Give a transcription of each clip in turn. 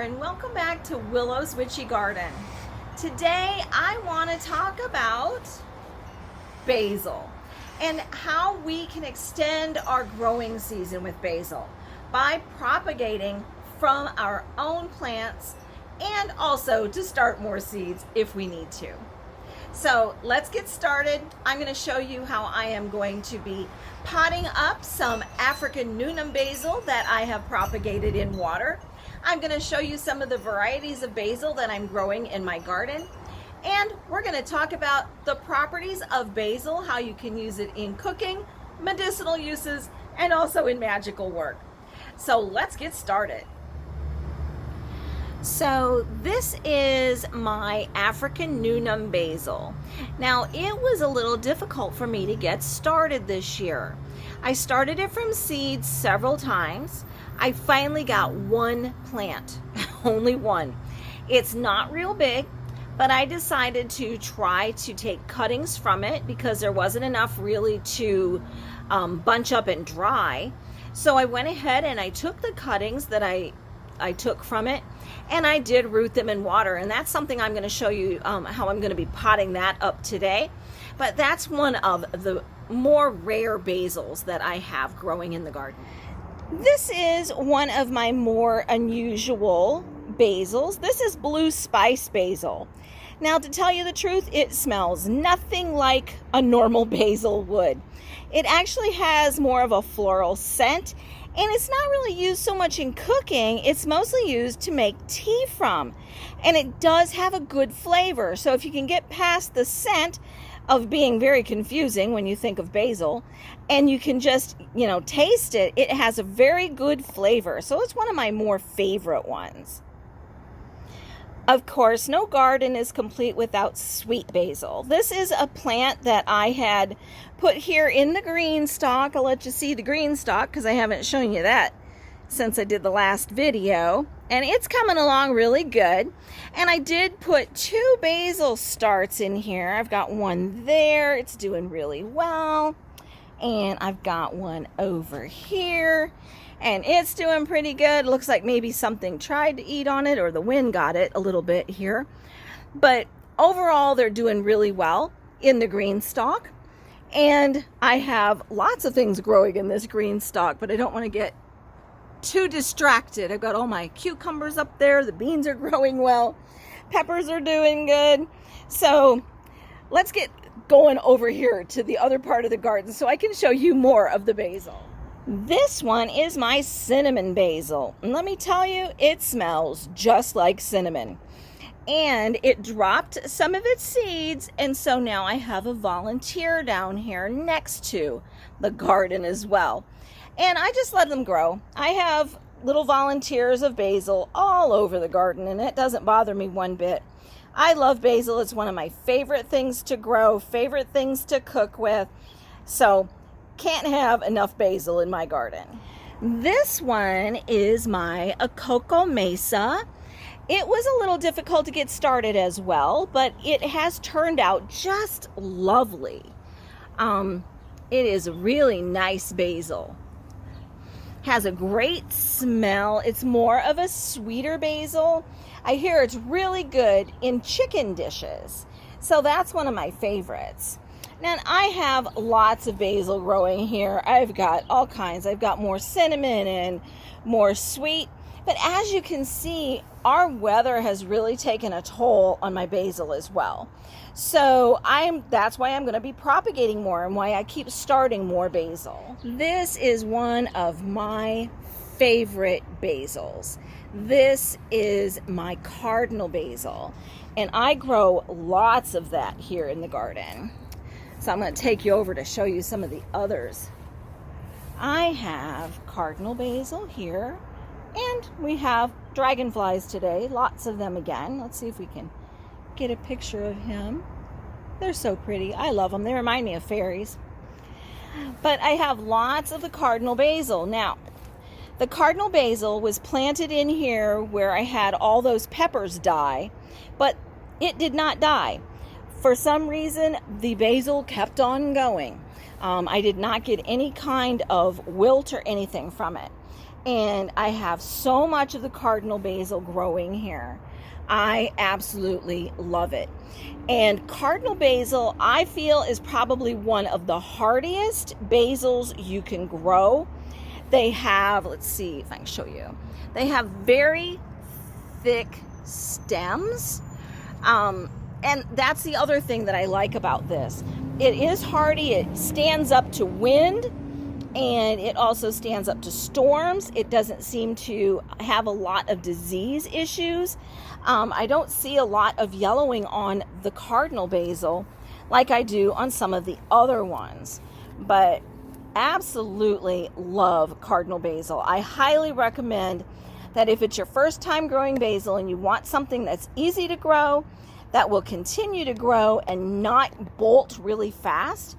and welcome back to Willow's Witchy Garden. Today I want to talk about basil and how we can extend our growing season with basil by propagating from our own plants and also to start more seeds if we need to. So let's get started. I'm going to show you how I am going to be potting up some African Newnham basil that I have propagated in water. I'm going to show you some of the varieties of basil that I'm growing in my garden. And we're going to talk about the properties of basil, how you can use it in cooking, medicinal uses, and also in magical work. So let's get started. So this is my African Newnham basil. Now it was a little difficult for me to get started this year. I started it from seeds several times. I finally got one plant, only one. It's not real big, but I decided to try to take cuttings from it because there wasn't enough really to bunch up and dry. So I went ahead and I took the cuttings that I took from it and I did root them in water, and that's something I'm going to show you how I'm going to be potting that up today. But that's one of the more rare basils that I have growing in the garden. This is one of my more unusual basils. This is blue spice basil. Now, to tell you the truth, it smells nothing like a normal basil would. It actually has more of a floral scent, and it's not really used so much in cooking. It's mostly used to make tea from, and it does have a good flavor. So if you can get past the scent of being very confusing when you think of basil, and you can just, taste it, it has a very good flavor. So it's one of my more favorite ones. Of course, no garden is complete without sweet basil. This is a plant that I had put here in the green stalk. I'll let you see the green stalk because I haven't shown you that since I did the last video. And it's coming along really good. And I did put 2 basil starts in here. I've got one there. It's doing really well. And I've got one over here. And it's doing pretty good. Looks like maybe something tried to eat on it, or the wind got it a little bit here. But overall, they're doing really well in the green stalk. And I have lots of things growing in this green stalk, but I don't want to get too distracted. I've got all my cucumbers up there. The beans are growing well. Peppers are doing good. So let's get going over here to the other part of the garden so I can show you more of the basil. This one is my cinnamon basil. And let me tell you, it smells just like cinnamon. And it dropped some of its seeds, and so now I have a volunteer down here next to the garden as well. And I just let them grow. I have little volunteers of basil all over the garden, and it doesn't bother me one bit. I love basil. It's one of my favorite things to grow, favorite things to cook with. So can't have enough basil in my garden. This one is my Coco Mesa. It was a little difficult to get started as well, but it has turned out just lovely. It is really nice basil. Has a great smell. It's more of a sweeter basil. I hear it's really good in chicken dishes. So that's one of my favorites. Now, I have lots of basil growing here. I've got all kinds. I've got more cinnamon and more sweet. But as you can see, our weather has really taken a toll on my basil as well. So that's why I'm going to be propagating more and why I keep starting more basil. This is one of my favorite basils. This is my cardinal basil, and I grow lots of that here in the garden. So I'm going to take you over to show you some of the others. I have cardinal basil here, and we have dragonflies today, lots of them again. Let's see if we can get a picture of him. They're so pretty. I love them. They remind me of fairies. But I have lots of the cardinal basil. Now, the cardinal basil was planted in here where I had all those peppers die, but it did not die. For some reason, the basil kept on going. I did not get any kind of wilt or anything from it. and I have so much of the cardinal basil growing here. I absolutely love it. And cardinal basil, I feel, is probably one of the hardiest basils you can grow. They have, let's see if I can show you, they have very thick stems. And that's the other thing that I like about this. It is hardy, it stands up to wind, and it also stands up to storms. It doesn't seem to have a lot of disease issues. I don't see a lot of yellowing on the cardinal basil like I do on some of the other ones. But absolutely love cardinal basil. I highly recommend that if it's your first time growing basil and you want something that's easy to grow, that will continue to grow and not bolt really fast,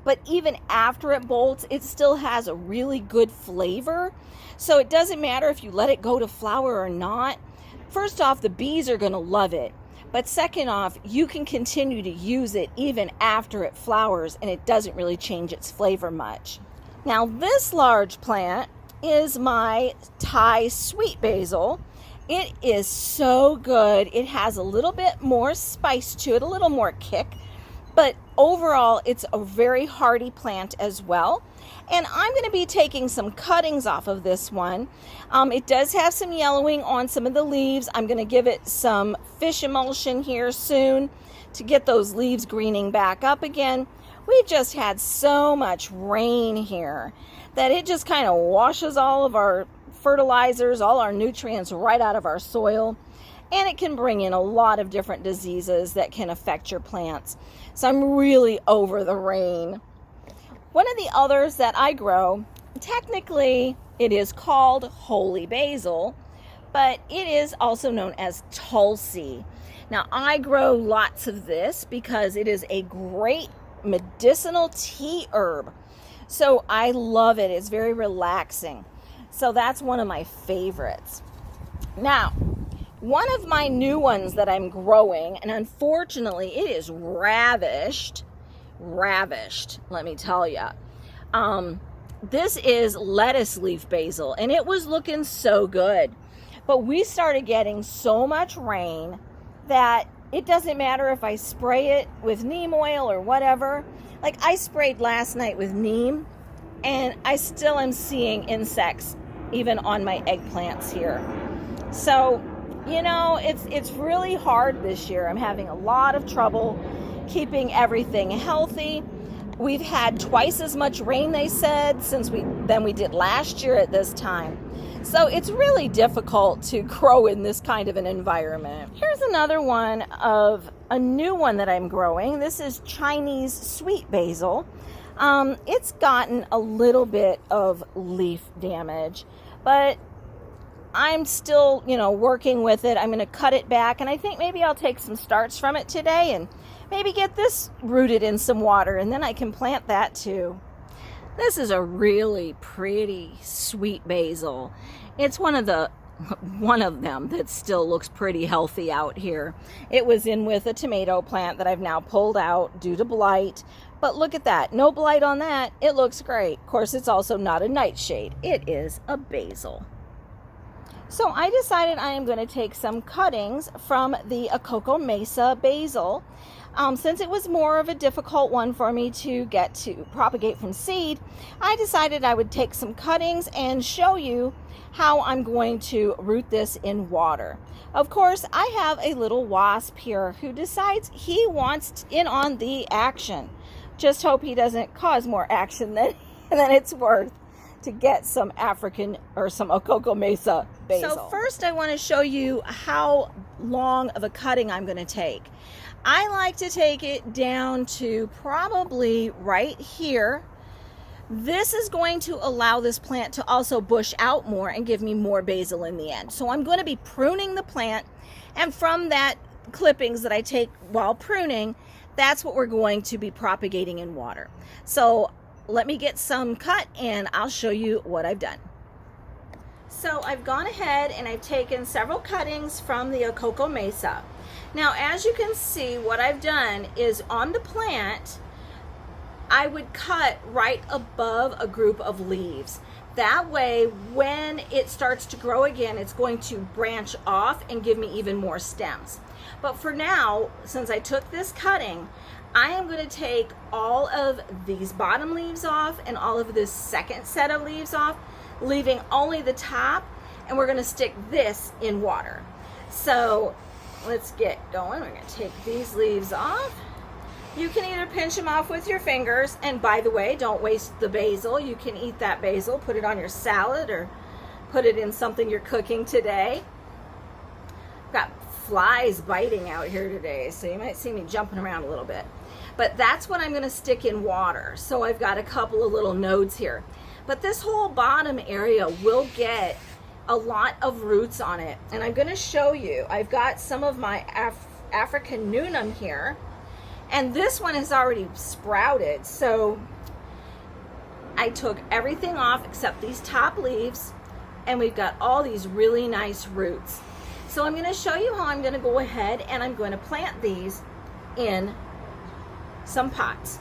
but even after it bolts, it still has a really good flavor. So it doesn't matter if you let it go to flower or not. First off, the bees are going to love it. But second off, you can continue to use it even after it flowers, and it doesn't really change its flavor much. Now, this large plant is my Thai sweet basil. It is so good. It has a little bit more spice to it, a little more kick. But overall, it's a very hardy plant as well. And I'm going to be taking some cuttings off of this one. It does have some yellowing on some of the leaves. I'm going to give it some fish emulsion here soon to get those leaves greening back up again. We've just had so much rain here that it just kind of washes all of our fertilizers, all our nutrients right out of our soil. And it can bring in a lot of different diseases that can affect your plants. So I'm really over the rain. One of the others that I grow, technically it is called holy basil, but it is also known as Tulsi. Now I grow lots of this because it is a great medicinal tea herb. So I love it. It's very relaxing. So that's one of my favorites. Now, one of my new ones that I'm growing, and unfortunately it is ravished, let me tell you. This is lettuce leaf basil, and it was looking so good. But we started getting so much rain that it doesn't matter if I spray it with neem oil or whatever. Like I sprayed last night with neem, and I still am seeing insects even on my eggplants here. So, you know, it's really hard this year. I'm having a lot of trouble keeping everything healthy. We've had twice as much rain, they said, than we did last year at this time. So it's really difficult to grow in this kind of an environment. Here's another one of a new one that I'm growing. This is Chinese sweet basil. It's gotten a little bit of leaf damage, but I'm still, working with it. I'm going to cut it back, and I think maybe I'll take some starts from it today and maybe get this rooted in some water, and then I can plant that too. This is a really pretty sweet basil. It's one of them that still looks pretty healthy out here. It was in with a tomato plant that I've now pulled out due to blight. But look at that. No blight on that. It looks great. Of course, it's also not a nightshade. It is a basil. So I decided I am going to take some cuttings from the Coco Mesa basil. Since it was more of a difficult one for me to get to propagate from seed, I decided I would take some cuttings and show you how I'm going to root this in water. Of course, I have a little wasp here who decides he wants in on the action. Just hope he doesn't cause more action than it's worth to get some African or some Coco Mesa basil. So first I want to show you how long of a cutting I'm going to take. I like to take it down to probably right here. This is going to allow this plant to also bush out more and give me more basil in the end. So I'm going to be pruning the plant, and from that clippings that I take while pruning, that's what we're going to be propagating in water. So let me get some cut and I'll show you what I've done. So I've gone ahead and I've taken several cuttings from the Coco Mesa. Now, as you can see, what I've done is on the plant, I would cut right above a group of leaves. That way, when it starts to grow again, it's going to branch off and give me even more stems. But for now, since I took this cutting, I am going to take all of these bottom leaves off and all of this second set of leaves off, leaving only the top, and we're going to stick this in water. So let's get going. We're going to take these leaves off. You can either pinch them off with your fingers, and by the way, don't waste the basil. You can eat that basil, put it on your salad, or put it in something you're cooking today. I've got flies biting out here today, so you might see me jumping around a little bit. But that's what I'm going to stick in water. So I've got a couple of little nodes here. But this whole bottom area will get a lot of roots on it. And I'm going to show you. I've got some of my African Newnham here. And this one has already sprouted. So I took everything off except these top leaves. And we've got all these really nice roots. So I'm going to show you how I'm going to go ahead and I'm going to plant these in some pots.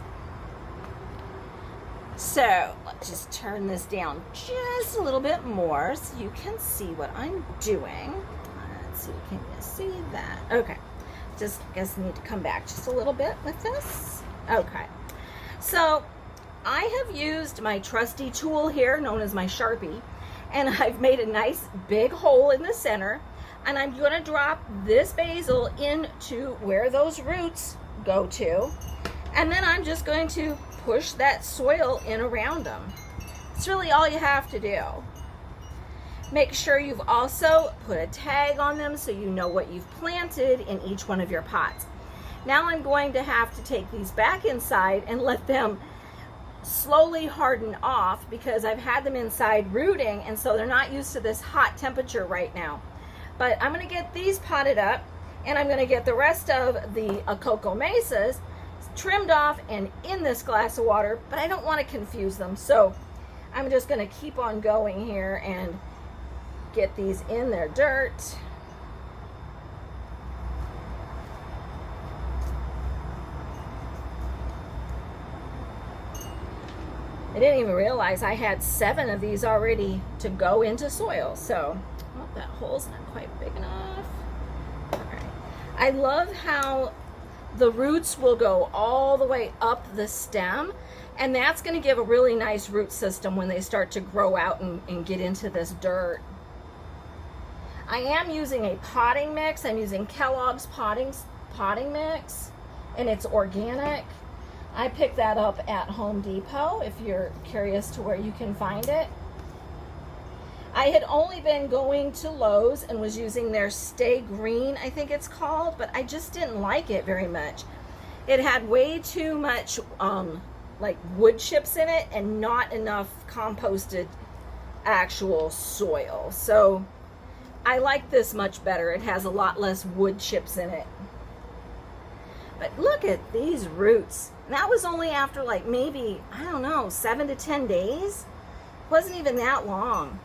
So let's just turn this down just a little bit more so you can see what I'm doing. Let's see, can you see that? Okay, just guess I need to come back just a little bit with this. Okay, so I have used my trusty tool here known as my Sharpie, and I've made a nice big hole in the center, and I'm going to drop this basil into where those roots go to, and then I'm just going to push that soil in around them. It's really all you have to do. Make sure you've also put a tag on them so you know what you've planted in each one of your pots. Now I'm going to have to take these back inside and let them slowly harden off because I've had them inside rooting, and so they're not used to this hot temperature right now. But I'm going to get these potted up, and I'm going to get the rest of the Cocoa Mesas trimmed off and in this glass of water, but I don't want to confuse them, so I'm just going to keep on going here and get these in their dirt. I didn't even realize I had 7 of these already to go into soil, so oh, that hole's not quite big enough. All right. I love how the roots will go all the way up the stem, and that's going to give a really nice root system when they start to grow out and get into this dirt. I am using a potting mix. I'm using Kellogg's potting mix, and it's organic. I picked that up at Home Depot if you're curious to where you can find it. I had only been going to Lowe's and was using their Stay Green, I think it's called, but I just didn't like it very much. It had way too much like wood chips in it and not enough composted actual soil. So I like this much better. It has a lot less wood chips in it. But look at these roots. That was only after like maybe, I don't know, 7 to 10 days. It wasn't even that long.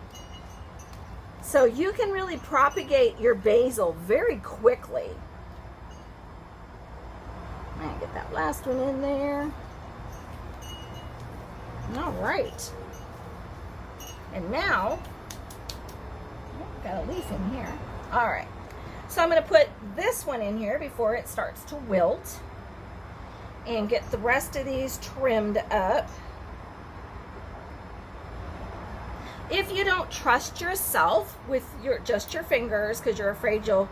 So you can really propagate your basil very quickly. I'm gonna get that last one in there. All right. And now, got a leaf in here. All right. So I'm going to put this one in here before it starts to wilt and get the rest of these trimmed up. If you don't trust yourself with just your fingers because you're afraid you'll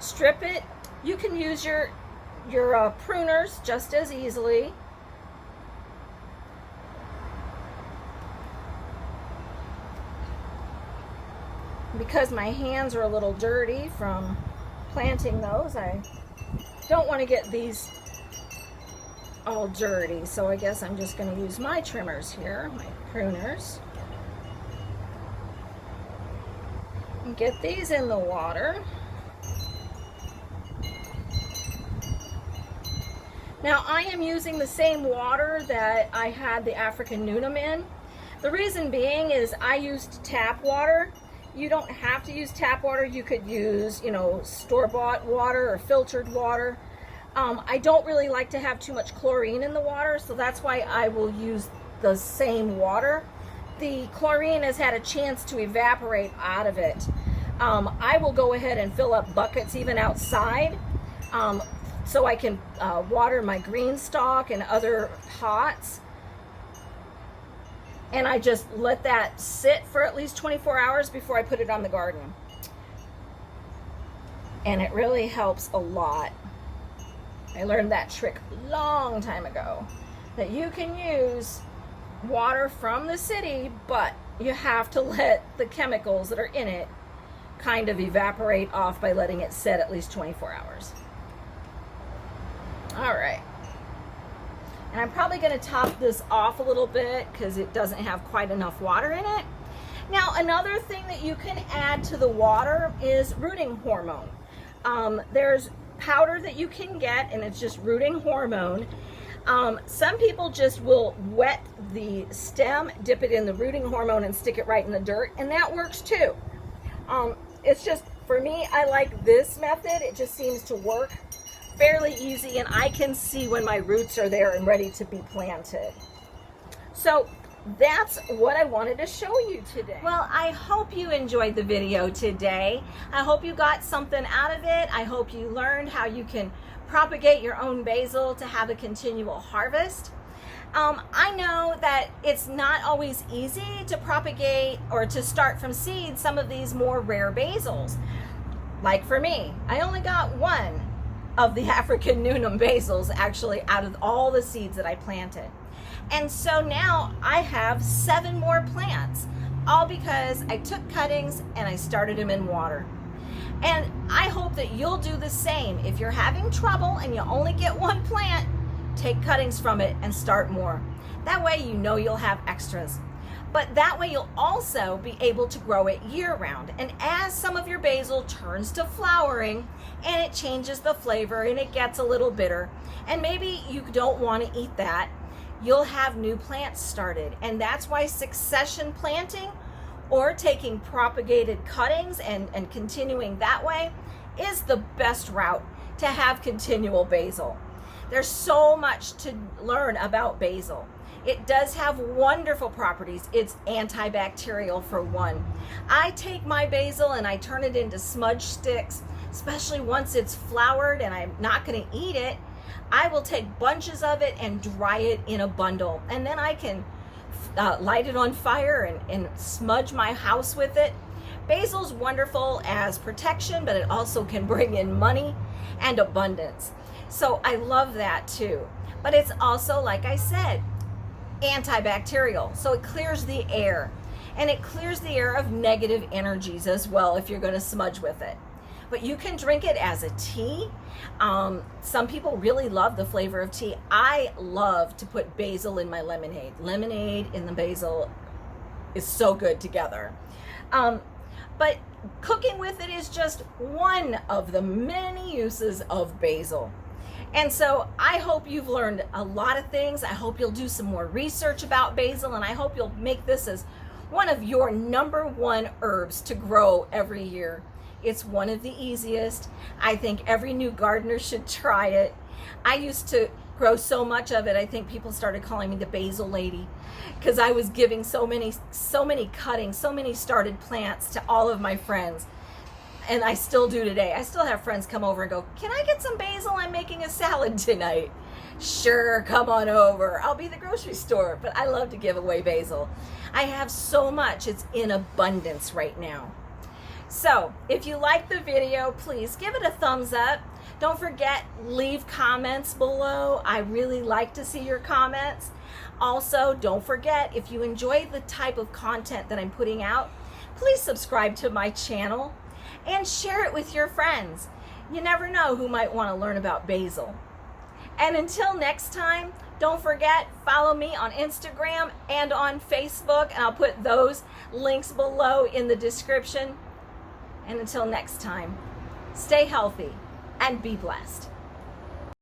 strip it, you can use your pruners just as easily. Because my hands are a little dirty from planting those, I don't want to get these all dirty, so I guess I'm just going to use my trimmers here, my pruners, and get these in the water. Now I am using the same water that I had the African Newnham in. The reason being is I used tap water. You don't have to use tap water. You could use, store-bought water or filtered water. I don't really like to have too much chlorine in the water, so that's why I will use the same water. the chlorine has had a chance to evaporate out of it, I will go ahead and fill up buckets even outside, so I can water my green stalk and other pots. And I just let that sit for at least 24 hours before I put it on the garden. And it really helps a lot. I learned that trick a long time ago, that you can use water from the city, but you have to let the chemicals that are in it kind of evaporate off by letting it sit at least 24 hours. All right. And I'm probably going to top this off a little bit because it doesn't have quite enough water in it. Now, another thing that you can add to the water is rooting hormone. There's powder that you can get, and it's just rooting hormone. Some people just will wet the stem, dip it in the rooting hormone, and stick it right in the dirt, and that works too. It's just, for me, I like this method. It just seems to work fairly easy, and I can see when my roots are there and ready to be planted. So that's what I wanted to show you today. Well, I hope you enjoyed the video today. I hope you got something out of it. I hope you learned how you can propagate your own basil to have a continual harvest. I know that it's not always easy to propagate or to start from seed some of these more rare basils. Like for me, I only got one of the African Newnham basils actually out of all the seeds that I planted. And so now I have 7 more plants, all because I took cuttings and I started them in water. And I hope that you'll do the same. If you're having trouble and you only get one plant, take cuttings from it and start more. That way you know you'll have extras. But that way you'll also be able to grow it year-round. And as some of your basil turns to flowering and it changes the flavor and it gets a little bitter, and maybe you don't want to eat that, you'll have new plants started. And that's why succession planting or taking propagated cuttings and continuing that way is the best route to have continual basil. There's so much to learn about basil. It does have wonderful properties. It's antibacterial for one. I take my basil and I turn it into smudge sticks, especially once it's flowered and I'm not going to eat it. I will take bunches of it and dry it in a bundle, and then I can light it on fire and smudge my house with it. Basil's wonderful as protection, but it also can bring in money and abundance. So I love that too. But it's also, like I said, antibacterial. So it clears the air, and it clears the air of negative energies as well if you're going to smudge with it. But you can drink it as a tea. Some people really love the flavor of tea. I love to put basil in my lemonade. Lemonade and the basil is so good together. But cooking with it is just one of the many uses of basil. And so I hope you've learned a lot of things. I hope you'll do some more research about basil, and I hope you'll make this as one of your #1 herbs to grow every year. It's one of the easiest. I think every new gardener should try it. I used to grow so much of it, I think people started calling me the basil lady, because I was giving so many cuttings, so many started plants to all of my friends. And I still do today. I still have friends come over and go, "Can I get some basil? I'm making a salad tonight." Sure, come on over. I'll be at the grocery store, but I love to give away basil. I have so much. It's in abundance right now. So if you like the video, please give it a thumbs up. Don't forget, leave comments below. I really like to see your comments. Also, don't forget, if you enjoy the type of content that I'm putting out, please subscribe to my channel and share it with your friends. You never know who might want to learn about basil. And until next time, don't forget, follow me on Instagram and on Facebook, and I'll put those links below in the description. And until next time, stay healthy and be blessed.